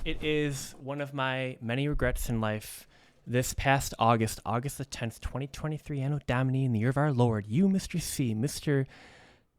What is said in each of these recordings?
It is one of my many regrets in life. This past August the 10th, 2023, Anno Domini, in the year of our Lord, you, Mr. C, Mr.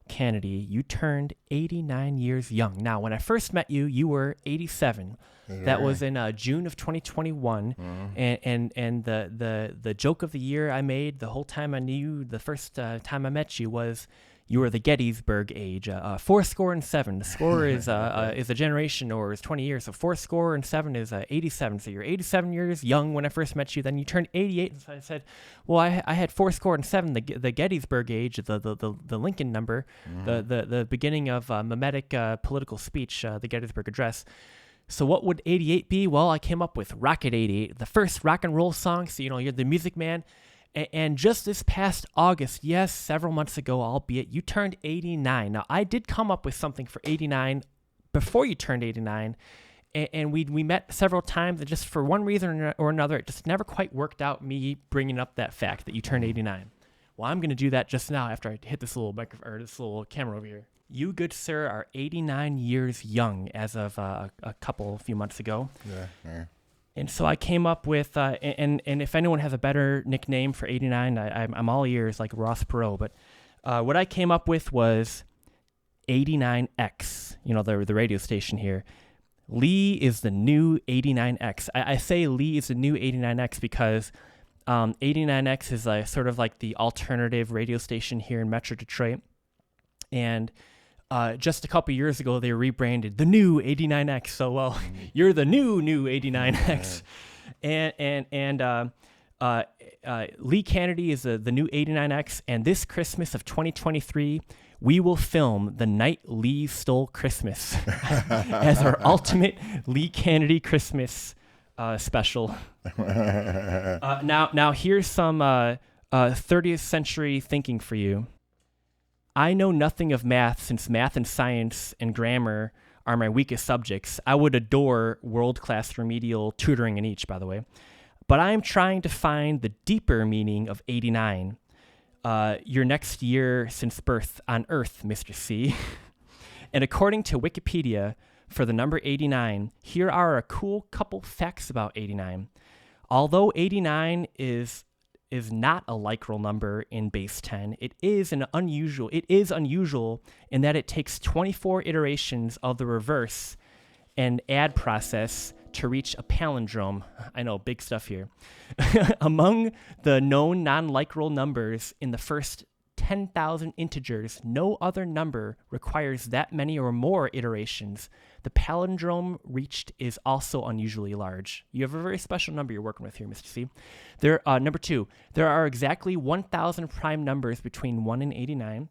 Canady, you turned 89 years young. Now, when I first met you, you were 87. That was in June of 2021, and the joke of the year I made the whole time I knew you, the first time I met you, was you were the Gettysburg age, 4-7. The score is a generation, or is 20 years. So 4-7 is 87. So you're 87 years young when I first met you. Then you turned 88. And so I said, well, I had 4-7, the Gettysburg age, the Lincoln number, the beginning of mimetic political speech, the Gettysburg Address. So what would 88 be? Well, I came up with Rocket 88, the first rock and roll song. So, you're the music man. And just this past August, yes, several months ago, albeit, you turned 89. Now, I did come up with something for 89 before you turned 89, and we met several times, and just for one reason or another, it just never quite worked out, me bringing up that fact that you turned 89. Well, I'm going to do that just now after I hit this little this little camera over here. You, good sir, are 89 years young as of a few months ago. Yeah. And so I came up with, and if anyone has a better nickname for 89, I'm all ears, like Ross Perot. But what I came up with was 89X, the radio station here. Lee is the new 89X. I say Lee is the new 89X because 89X is sort of like the alternative radio station here in Metro Detroit. And just a couple years ago, they rebranded the new 89X. So, well, you're the new 89X. And Lee Canady is the new 89X. And this Christmas of 2023, we will film The Night Lee Stole Christmas as our ultimate Lee Canady Christmas special. Now here's some 30th century thinking for you. I know nothing of math, since math and science and grammar are my weakest subjects. I would adore world-class remedial tutoring in each, by the way. But I am trying to find the deeper meaning of 89. Your next year since birth on Earth, Mr. C. And according to Wikipedia, for the number 89, here are a cool couple facts about 89. Although 89 is not a literal number in base 10. It is unusual in that it takes 24 iterations of the reverse and add process to reach a palindrome. I know, big stuff here. Among the known non-literal numbers in the first 10,000 integers, no other number requires that many or more iterations. The palindrome reached is also unusually large. You have a very special number you're working with here, Mr. C. Number 2, there are exactly 1,000 prime numbers between 1 and 89.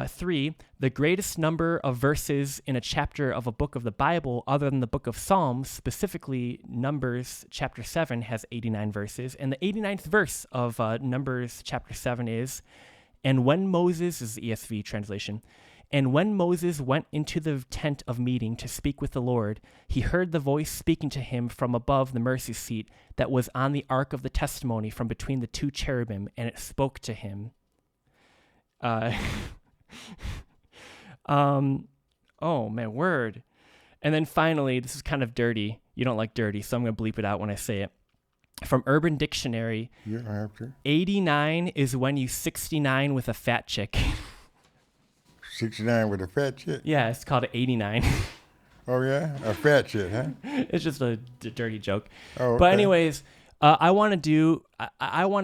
3, the greatest number of verses in a chapter of a book of the Bible other than the book of Psalms, specifically Numbers chapter 7, has 89 verses. And the 89th verse of Numbers chapter 7 is, and when Moses, is the ESV translation, and when Moses went into the tent of meeting to speak with the Lord, he heard the voice speaking to him from above the mercy seat that was on the ark of the testimony from between the two cherubim, and it spoke to him. Oh, man, word. And then finally, this is kind of dirty. You don't like dirty, so I'm going to bleep it out when I say it. From Urban Dictionary, 89 is when you 69 with a fat chick. 69 with a fat chick? Yeah, it's called 89. Oh, yeah? A fat chick, huh? It's just a dirty joke. Oh, okay. But anyways, I want to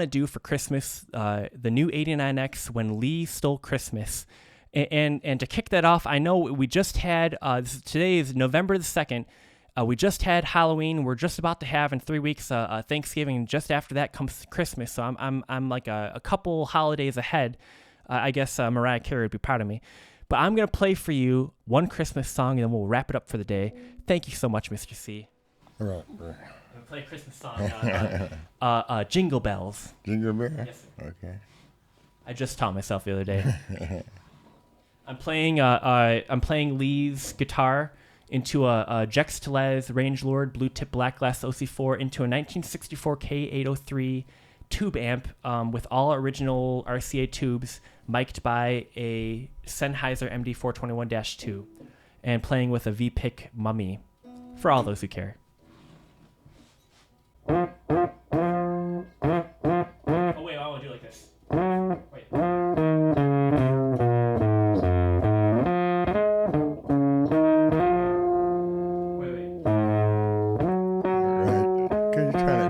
do for Christmas the new 89X, when Lee stole Christmas. And to kick that off, I know we just had, today is November the 2nd. We just had Halloween. We're just about to have in 3 weeks Thanksgiving. Just after that comes Christmas. So I'm like a couple holidays ahead. I guess Mariah Carey would be proud of me. But I'm gonna play for you one Christmas song, and then we'll wrap it up for the day. Thank you so much, Mr. C. All right. I'm gonna play a Christmas song. Jingle Bells. Jingle Bells. Yes, sir. Okay. I just taught myself the other day. I'm playing Lee's guitar into a Jext Telez Range Lord Blue Tip Black Glass OC4 into a 1964 K803 tube amp with all original RCA tubes, mic'd by a Sennheiser MD-421-II, and playing with a V-Pick Mummy for all those who care. Oh wait, I want to do it like this. Wait.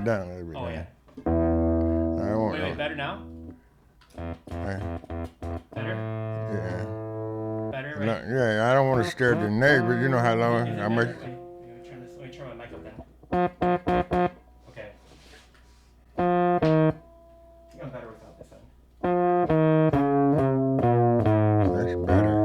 Down a little bit. Oh, yeah. I won't. Wait, better now? Better? Yeah. Better, right? No, yeah, I don't want to stir the neighbors. You know how long, how much. Wait, let me turn my mic up then. Okay. I think I'm better without this then. That's better.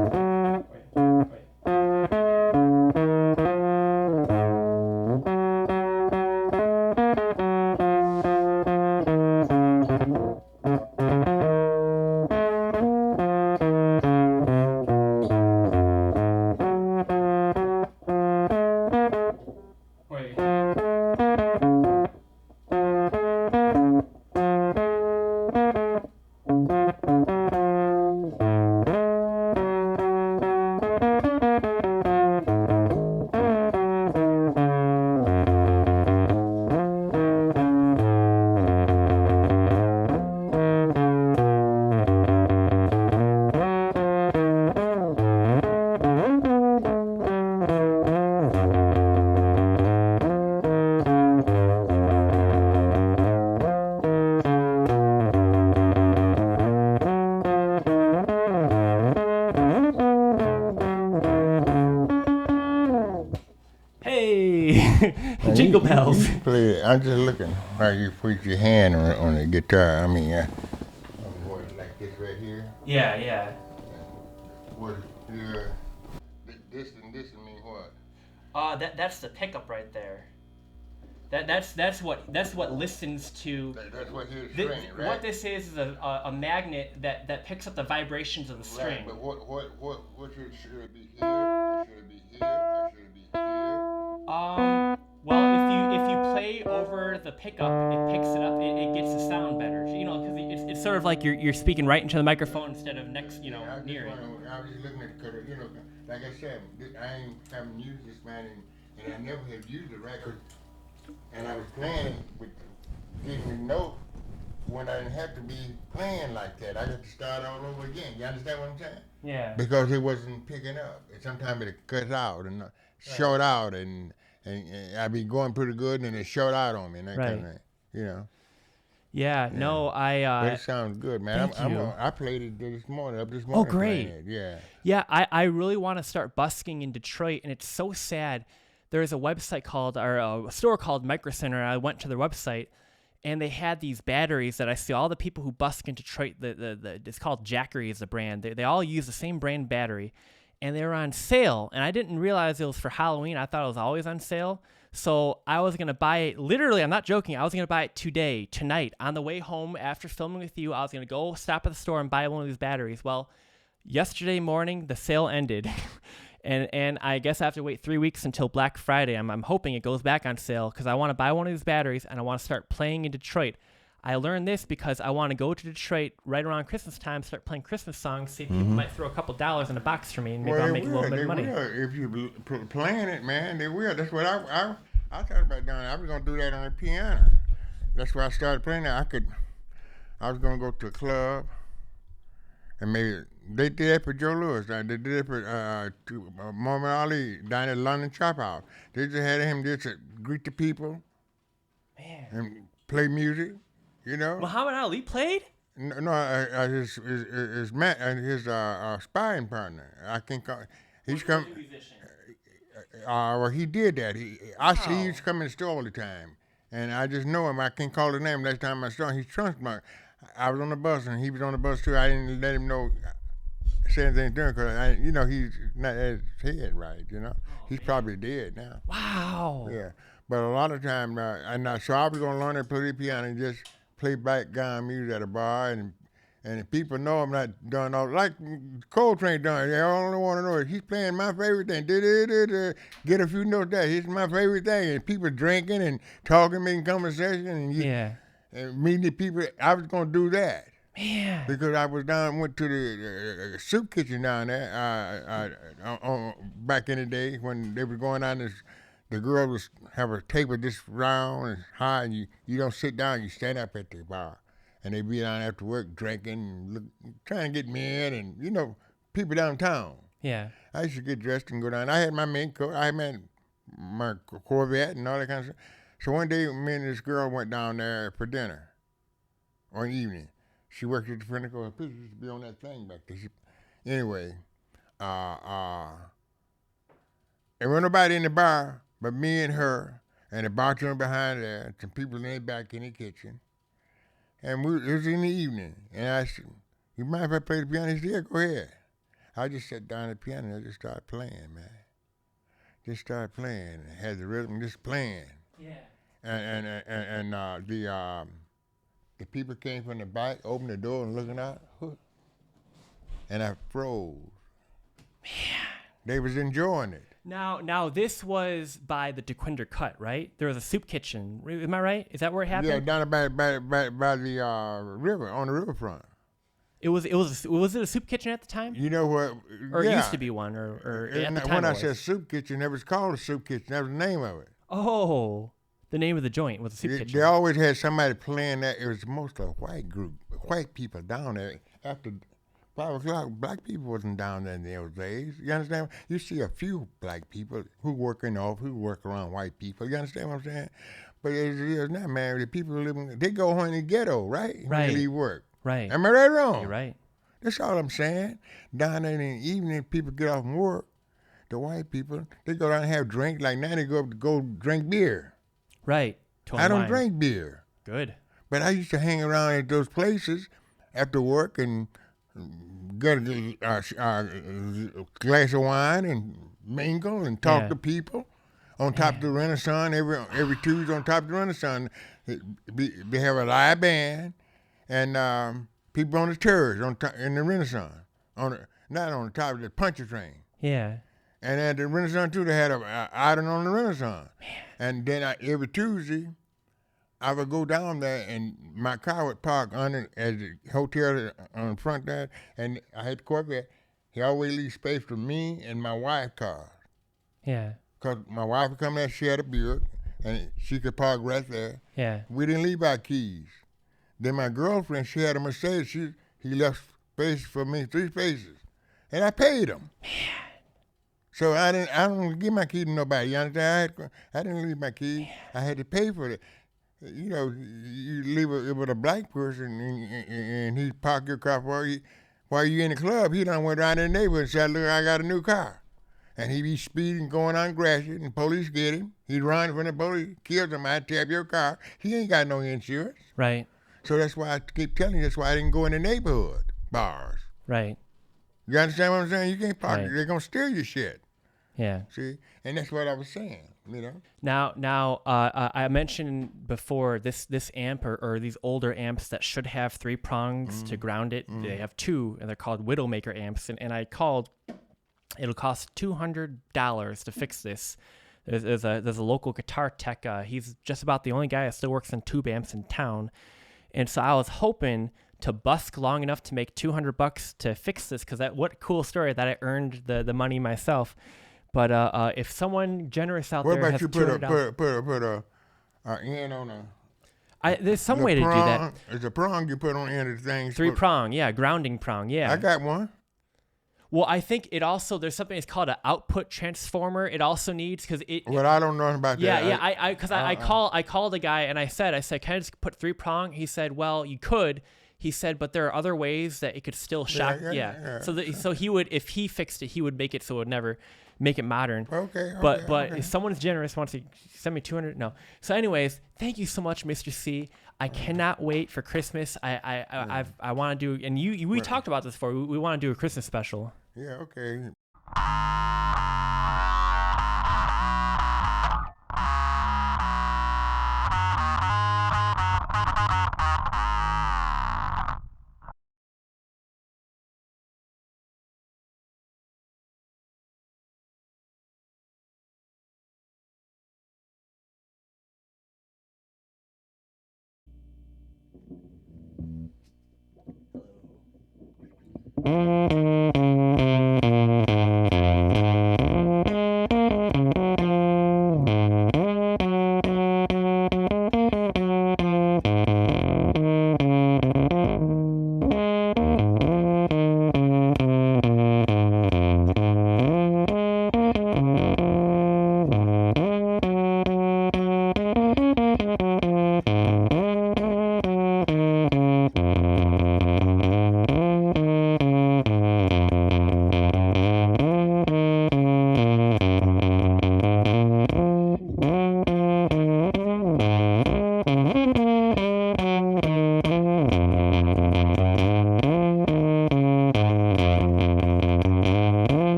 Wait. Jingle bells. You play it. I'm just looking how you put your hand on the guitar. I mean, I'm going like this right here. Yeah. What? This mean what? That's the pickup right there. That's what listens to. That's what here's string, right? What this is a magnet that picks up the vibrations of the string. Right, but what should it be here? Or should it be here? Or should it be here? Well, if you play over the pickup, it picks it up. It gets the sound better. You know, because it's sort of like you're speaking right into the microphone instead of next, near it. I was just looking at it, like I said, I haven't used this man, and I never have used the record, and I was playing with getting the note when I didn't have to be playing like that. I got to start all over again. You understand what I'm saying? Yeah. Because it wasn't picking up. Sometimes it cuts out and short out, and I be going pretty good, and it short out on me, and that kind of thing, Yeah, no, but it sounds good, man. I played it this morning. Oh, great. Yeah, I really want to start busking in Detroit, and it's so sad. There's a website called, or a store called Micro Center. I went to their website, and they had these batteries that I see all the people who busk in Detroit. It's called Jackery is the brand. They all use the same brand battery, and they were on sale. And I didn't realize it was for Halloween. I thought it was always on sale. So I was going to buy it, literally, I'm not joking, I was going to buy it tonight. On the way home after filming with you, I was going to go stop at the store and buy one of these batteries. Well, yesterday morning, the sale ended. and I guess I have to wait 3 weeks until Black Friday. I'm hoping it goes back on sale because I want to buy one of these batteries and I want to start playing in Detroit. I learned this because I want to go to Detroit right around Christmas time, start playing Christmas songs, see if people might throw a couple dollars in a box for me, and maybe I'll make a little bit of money. If you playing it, man, they will. That's what I thought about doing. I was going to do that on the piano. That's why I started playing that. I was going to go to a club, and maybe they did that for Joe Louis. They did it for Muhammad Ali down at London Chop House. They just had him just greet the people, man, and play music. You know, Muhammad Ali played? No, his sparring partner. I can't call. He's come. Well, he did that. I see he's coming to the store all the time, and I just know him. I can't call his name. Last time I saw him, he's trunk mark. I was on the bus, and he was on the bus too. I didn't let him know. Say anything to him because he's not at his head right. He's probably dead now. Wow. Yeah, but a lot of time, so I was gonna learn to play the piano and just play background music at a bar, and people know I'm not done all like Coltrane done. They only want to know he's playing my favorite thing. Get a few notes there. He's my favorite thing, and people drinking and talking, making conversation, and meeting the people. I was gonna do that. Man. Because I went to the soup kitchen down there back in the day when they were going on the girl was have a table this round and high, and you don't sit down, you stand up at the bar, and they be down after work drinking, and trying to get men, and people downtown. Yeah. I used to get dressed and go down. I had my mink coat, I had my Corvette and all that kind of stuff. So one day, me and this girl went down there for dinner, one evening. She worked at the Pinnacle. Her picture used to be on that thing back there. Anyway, there wasn't nobody in the bar but me and her, and the bartender behind there, some people in the back in the kitchen. And it was in the evening. And I said, you mind if I play the piano? He said, yeah, go ahead. I just sat down at the piano and I just started playing, man. Just started playing. I had the rhythm, just playing. Yeah. And the people came from the back, opened the door and looking out. And I froze. Man. They was enjoying it. Now this was by the DeQuinder Cut, right? There was a soup kitchen. Am I right? Is that where it happened? Yeah, down by the river, on the riverfront. Was it a soup kitchen at the time? You know what? Or it used to be one, or at the time when I said soup kitchen, it was called a soup kitchen. That was the name of it. Oh, the name of the joint was a soup kitchen. They always had somebody playing that. It was mostly a white people down there. After 5 o'clock, black people wasn't down there in those days. You understand? You see a few black people who work around white people. You understand what I'm saying? But it's not, man. The people living, they go home in the ghetto, right? Right. When they leave work. Right. Am I right or wrong? You're right. That's all I'm saying. Down there in the evening, people get off from work. The white people, they go down and have drink. Like now they go drink beer. Right. I don't drink beer. Good. But I used to hang around at those places after work and get a glass of wine and mingle and talk to people on top of the Renaissance. Every Tuesday on top of the Renaissance, they have a live band and people on the chairs in the Renaissance, not on the top of the puncher train. Yeah. And at the Renaissance too, they had an item on the Renaissance. Man. And then every Tuesday, I would go down there and my car would park under at the hotel on the front there, and I had the Corvette. He always leave space for me and my wife's car. Yeah. Because my wife would come there, she had a Buick, and she could park right there. Yeah. We didn't leave our keys. Then my girlfriend, she had a Mercedes. He left space for me, 3 spaces, and I paid him. Man. So I don't give my key to nobody. You understand? I didn't leave my key. I had to pay for it. You know, you leave it with a black person and he park your car for you. While you in the club, he done went around in the neighborhood and said, look, I got a new car. And he be speeding, going on Gratiot, and police get him. He run from the police, kills him. I tap your car. He ain't got no insurance. Right. So that's why I keep telling you, that's why I didn't go in the neighborhood bars. Right. You understand what I'm saying? You can't park. Right. They're going to steal your shit. Yeah. See? And that's what I was saying, you know? Now, I mentioned before this amp or these older amps that should have 3 prongs to ground it. They have 2, and they're called Widowmaker amps. And I called. It'll cost $200 to fix this. There's a local guitar tech. He's just about the only guy that still works on tube amps in town. And so I was hoping to busk long enough to make $200 to fix this, because what a cool story that I earned the money myself. But if someone generous out there has $200, put a end on a. There's some way to do that. It's a prong you put on the end of the thing. 3 prong, yeah, grounding prong, yeah. I got one. Well, I think it also, there's something it's called an output transformer. It also needs, because it. Well, I don't know about that. Yeah. I called a guy and I said, can I just put 3 prong? He said, well, you could. He said, but there are other ways that it could still shock. Yeah. So he would, if he fixed it, he would make it so it would never make it modern. Okay. But if someone's generous, wants to send me 200, no. So anyways, thank you so much, Mr. C. I cannot wait for Christmas. I want to do, and we talked about this before. We want to do a Christmas special. Yeah. Okay. Hello.